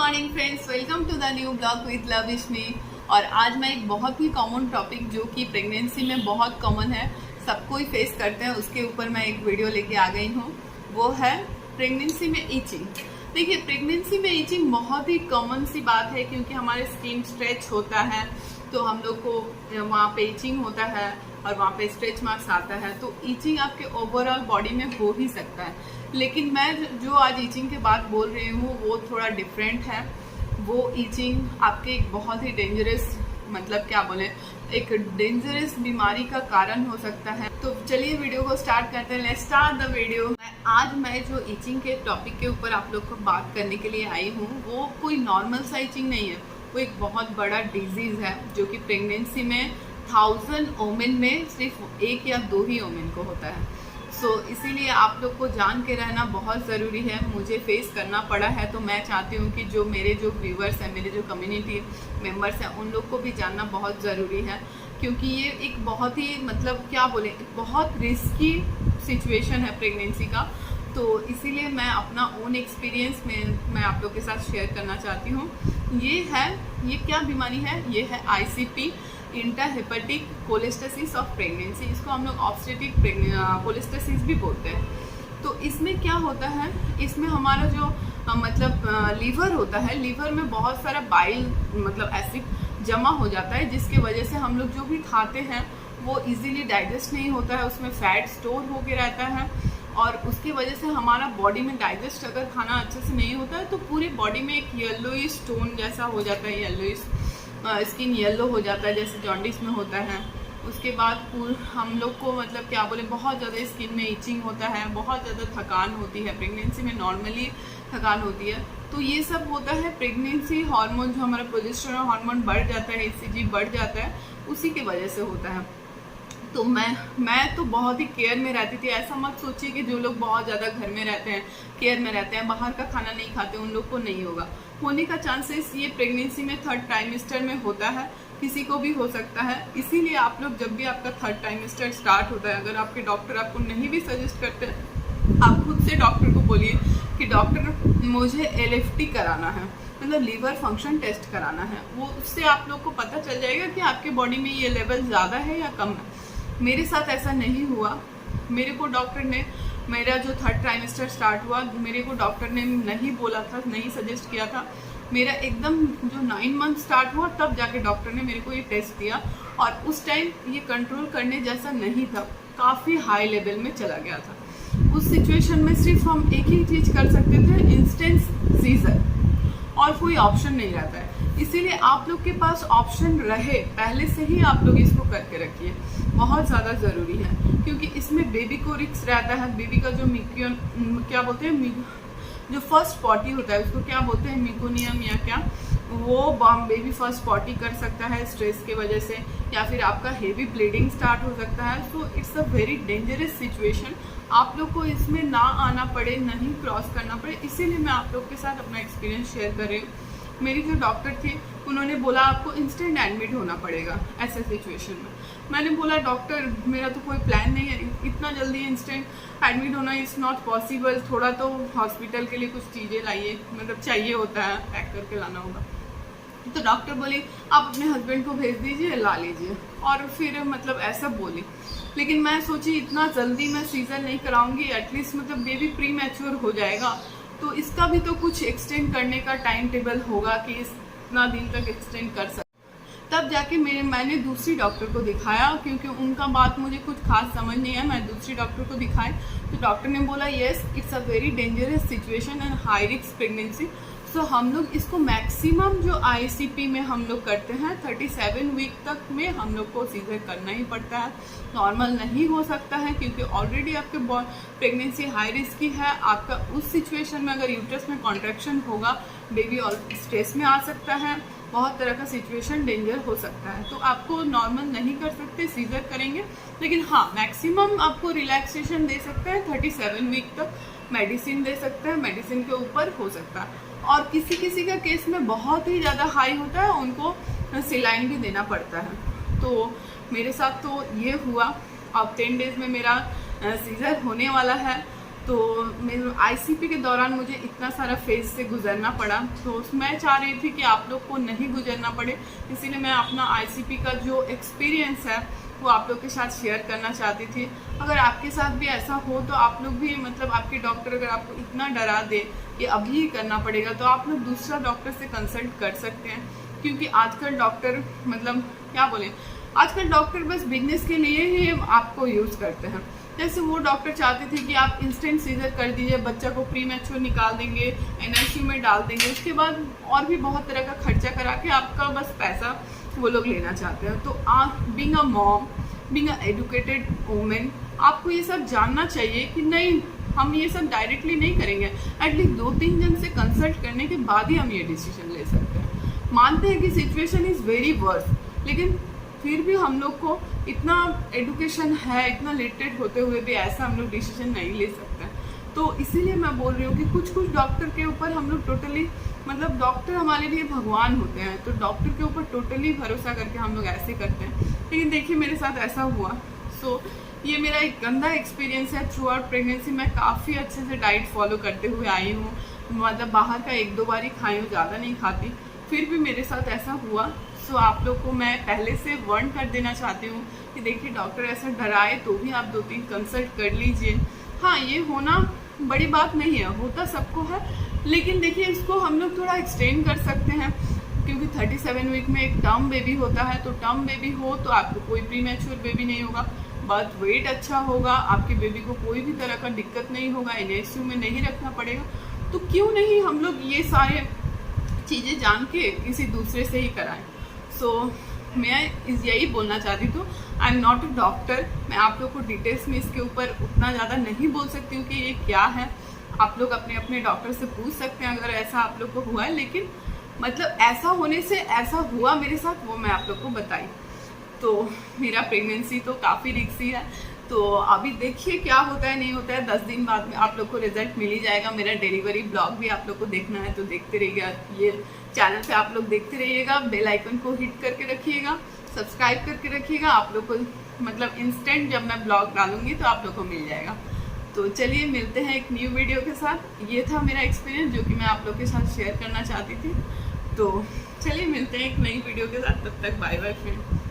Morning friends, welcome to the new blog with Lavishmi. और आज मैं एक बहुत ही कॉमन टॉपिक जो कि प्रेगनेंसी में बहुत कॉमन है, सबको ही फेस करते हैं, उसके ऊपर मैं एक वीडियो लेके आ गई हूँ। वो है प्रेगनेंसी में ईचिंग। देखिए, प्रेगनेंसी में ईचिंग बहुत ही कॉमन सी बात है क्योंकि हमारे स्किन स्ट्रेच होता है तो हम लोग को वहाँ पे ईचिंग होता है और वहाँ पे स्ट्रेच मार्क्स आता है, तो ईचिंग आपके ओवरऑल बॉडी में हो ही सकता है। लेकिन मैं जो आज ईचिंग के बाद बोल रही हूँ वो थोड़ा डिफरेंट है। वो ईचिंग आपके एक बहुत ही डेंजरस, मतलब क्या बोले, एक डेंजरस बीमारी का कारण हो सकता है। तो चलिए वीडियो को स्टार्ट करते हैं। Let's start the video. आज मैं जो ईचिंग के टॉपिक के ऊपर आप लोग को बात करने के लिए आई हूँ वो कोई नॉर्मल सा ईचिंग नहीं है, वो एक बहुत बड़ा डिजीज़ है जो कि प्रेगनेंसी में 1000 वोमेन में सिर्फ 1 या 2 ही वोमेन को होता है। इसीलिए आप लोग को जान के रहना बहुत ज़रूरी है। मुझे फेस करना पड़ा है तो मैं चाहती हूँ कि जो मेरे जो व्यूवर्स हैं, मेरे जो कम्युनिटी मेंबर्स हैं, उन लोग को भी जानना बहुत ज़रूरी है क्योंकि ये एक बहुत ही, मतलब क्या बोले, बहुत रिस्की सिचुएशन है प्रेगनेंसी का। तो इसीलिए मैं अपना ओन एक्सपीरियंस में मैं आप लोग के साथ शेयर करना चाहती हूँ। ये क्या बीमारी है? ये है ICP, intrahepatic cholestasis of pregnancy. इसको हम लोग ऑब्स्टेटिक कोलेस्टेसिस भी बोलते हैं। तो इसमें क्या होता है, इसमें हमारा जो मतलब लीवर होता है, लीवर में बहुत सारा बाइल मतलब एसिड जमा हो जाता है जिसकी वजह से हम लोग जो भी खाते हैं वो इजीली डाइजेस्ट नहीं होता है, उसमें फैट स्टोर होके रहता है और उसकी वजह से हमारा बॉडी में डाइजेस्ट अगर खाना अच्छे से नहीं होता है तो पूरी बॉडी में एक येलोइश स्टोन जैसा हो जाता है, येलोइश स्किन येलो हो जाता है जैसे जॉन्डिस में होता है। उसके बाद हम लोग को मतलब क्या बोले, बहुत ज़्यादा स्किन में इचिंग होता है, बहुत ज़्यादा थकान होती है। प्रेगनेंसी में नॉर्मली थकान होती है। तो ये सब होता है प्रेगनेंसी हार्मोन, जो हमारा प्रोजेस्टेरोन हार्मोन बढ़ जाता है, HCG बढ़ जाता है, उसी की वजह से होता है। तो मैं तो बहुत ही केयर में रहती थी। ऐसा मत सोचिए कि जो लोग बहुत ज़्यादा घर में रहते हैं, केयर में रहते हैं, बाहर का खाना नहीं खाते, उन लोग को नहीं होगा। होने का चांसेस ये प्रेगनेंसी में 3rd ट्राइमेस्टर में होता है, किसी को भी हो सकता है। इसीलिए आप लोग जब भी आपका 3rd ट्राइमेस्टर स्टार्ट होता है, अगर आपके डॉक्टर आपको नहीं भी सजेस्ट करते हैं, आप खुद से डॉक्टर को बोलिए कि डॉक्टर मुझे LFT कराना है, मतलब लीवर फंक्शन टेस्ट कराना है। वो उससे आप लोग को पता चल जाएगा कि आपके बॉडी में ये लेवल ज़्यादा है या कम है। मेरे साथ ऐसा नहीं हुआ। मेरे को डॉक्टर ने, मेरा जो 3rd ट्राइमेस्टर स्टार्ट हुआ, मेरे को डॉक्टर ने नहीं बोला था, नहीं सजेस्ट किया था। मेरा एकदम जो 9 मंथ स्टार्ट हुआ तब जाके डॉक्टर ने मेरे को ये टेस्ट दिया और उस टाइम ये कंट्रोल करने जैसा नहीं था, काफ़ी हाई लेवल में चला गया था। उस सिचुएशन में सिर्फ हम एक ही चीज़ कर सकते थे, इंस्टेंट सीजर, और कोई ऑप्शन नहीं रहता है। इसीलिए आप लोग के पास ऑप्शन रहे, पहले से ही आप लोग इसको करके रखिए, बहुत ज़्यादा ज़रूरी है क्योंकि इसमें बेबी को रिस्क रहता है। बेबी का जो क्या बोलते हैं, जो फर्स्ट पॉटी होता है उसको क्या बोलते हैं, मिकोनियम या क्या, वो बेबी फर्स्ट पॉटी कर सकता है स्ट्रेस की वजह से, या फिर आपका हेवी ब्लीडिंग स्टार्ट हो सकता है। So it's a very dangerous situation. आप लोग को इसमें ना आना पड़े, नहीं क्रॉस करना पड़े, इसीलिए मैं आप लोग के साथ अपना एक्सपीरियंस शेयर कर रही हूँ। मेरी जो डॉक्टर थी उन्होंने बोला आपको इंस्टेंट एडमिट होना पड़ेगा ऐसे सिचुएशन में। मैंने बोला डॉक्टर मेरा तो कोई प्लान नहीं है, इतना जल्दी इंस्टेंट एडमिट होना इज़ नॉट पॉसिबल, थोड़ा तो हॉस्पिटल के लिए कुछ चीज़ें लाइए, मतलब चाहिए होता है, पैक करके लाना होगा। तो डॉक्टर बोली आप अपने हस्बैंड को भेज दीजिए, ला लीजिए, और फिर मतलब ऐसा बोली। लेकिन मैं सोची इतना जल्दी मैं सीजर नहीं कराऊंगी, एटलीस्ट मतलब बेबी प्री मैच्योर हो जाएगा तो इसका भी तो कुछ एक्सटेंड करने का टाइम टेबल होगा कि इतना दिन तक एक्सटेंड कर सकते। तब जाके मैंने दूसरी डॉक्टर को दिखाया क्योंकि उनका बात मुझे कुछ खास समझ नहीं आया। मैं दूसरी डॉक्टर को दिखाई तो डॉक्टर ने बोला yes, it's a very dangerous situation and high risk pregnancy. So हम लोग इसको मैक्सिमम जो ICP में हम लोग करते हैं 37 वीक तक में हम लोग को सीजर करना ही पड़ता है, नॉर्मल नहीं हो सकता है क्योंकि ऑलरेडी आपके प्रेगनेंसी हाई रिस्क की है। आपका उस सिचुएशन में अगर यूट्रस में कॉन्ट्रैक्शन होगा, बेबी और स्ट्रेस में आ सकता है, बहुत तरह का सिचुएशन डेंजर हो सकता है। तो आपको नॉर्मल नहीं कर सकते, सीजर करेंगे। लेकिन हाँ, मैक्सिमम आपको रिलैक्सेशन दे सकता है 37 वीक तक, मेडिसिन दे सकता है, मेडिसिन के ऊपर हो सकता है। और किसी किसी का केस में बहुत ही ज़्यादा हाई होता है, उनको सिलाइन भी देना पड़ता है। तो मेरे साथ तो ये हुआ। अब 10 डेज़ में मेरा सीजर होने वाला है। तो मेरे आईसीपी के दौरान मुझे इतना सारा फेज से गुजरना पड़ा, तो मैं चाह रही थी कि आप लोग को नहीं गुजरना पड़े, इसीलिए मैं अपना आईसीपी का जो एक्सपीरियंस है वो आप लोग के साथ शेयर करना चाहती थी। अगर आपके साथ भी ऐसा हो तो आप लोग भी मतलब आपके डॉक्टर अगर आपको इतना डरा दे कि अभी ही करना पड़ेगा, तो आप लोग दूसरा डॉक्टर से कंसल्ट कर सकते हैं, क्योंकि आजकल डॉक्टर मतलब क्या बोले, आजकल डॉक्टर बस बिजनेस के लिए ही आपको यूज़ करते हैं। जैसे वो डॉक्टर चाहते थे कि आप इंस्टेंट सीजर कर दीजिए, बच्चा को प्री मैच्योर निकाल देंगे, एनआईसीयू में डाल देंगे, उसके बाद और भी बहुत तरह का खर्चा करा के आपका बस पैसा वो लोग लेना चाहते हैं। तो आप being a mom, being a educated women, आपको ये सब जानना चाहिए कि नहीं, हम ये सब डायरेक्टली नहीं करेंगे, एटलीस्ट 2-3 जन से कंसल्ट करने के बाद ही हम ये डिसीजन ले सकते हैं। मानते हैं कि सिचुएशन इज़ वेरी वर्स, लेकिन फिर भी हम लोग को इतना एजुकेशन है, इतना लिटरेट होते हुए भी ऐसा हम लोग डिसीजन नहीं ले सकते हैं। तो इसीलिए मैं बोल रही हूँ कि कुछ कुछ डॉक्टर के ऊपर हम लोग टोटली मतलब डॉक्टर हमारे लिए भगवान होते हैं, तो डॉक्टर के ऊपर टोटली भरोसा करके हम लोग ऐसे करते हैं। लेकिन देखिए मेरे साथ ऐसा हुआ। सो ये मेरा एक गंदा एक्सपीरियंस है। थ्रू आउट प्रेगनेंसी मैं काफ़ी अच्छे से डाइट फॉलो करते हुए आई हूँ, मतलब बाहर का 1-2 बार ही खाई हूँ, ज़्यादा नहीं खाती, फिर भी मेरे साथ ऐसा हुआ। सो आप लोग को मैं पहले से वार्न कर देना चाहती हूँ कि देखिए डॉक्टर ऐसा डराए तो भी आप 2-3 कंसल्ट कर लीजिए। हाँ, ये होना बड़ी बात नहीं है, होता सबको है, लेकिन देखिए इसको हम लोग थोड़ा एक्सटेंड कर सकते हैं, क्योंकि 37 वीक में एक टर्म बेबी होता है। तो टर्म बेबी हो तो आपको कोई प्री मैच्योर बेबी नहीं होगा, बर्थ वेट अच्छा होगा, आपके बेबी को कोई भी तरह का दिक्कत नहीं होगा, एनआईसीयू में नहीं रखना पड़ेगा। तो क्यों नहीं हम लोग ये सारे चीज़ें जान के किसी दूसरे से ही कराएं। सो मैं यही बोलना चाहती हूँ, I am not a doctor, मैं आप लोग को डिटेल्स में इसके ऊपर उतना ज़्यादा नहीं बोल सकती हूँ कि ये क्या है। आप लोग अपने अपने डॉक्टर से पूछ सकते हैं अगर ऐसा आप लोग को हुआ है, लेकिन मतलब ऐसा होने से ऐसा हुआ मेरे साथ वो मैं आप लोग को बताई। तो मेरा प्रेगनेंसी तो काफ़ी रिस्की है, तो अभी देखिए क्या होता है नहीं होता है। 10 दिन बाद में आप लोग को रिजल्ट मिल ही जाएगा। मेरा डिलीवरी ब्लॉग भी आप लोग को देखना है तो देखते रहिएगा, ये चैनल पे आप लोग देखते रहिएगा, बेल आइकन को हिट करके रखिएगा, सब्सक्राइब करके रखिएगा। आप लोग को मतलब इंस्टेंट जब मैं ब्लॉग डालूंगी तो आप लोग को मिल जाएगा। तो चलिए मिलते हैं एक न्यू वीडियो के साथ। ये था मेरा एक्सपीरियंस जो कि मैं आप लोग के साथ शेयर करना चाहती थी। तो चलिए मिलते हैं एक नई वीडियो के साथ, तब तक बाय बाय फ्रेंड।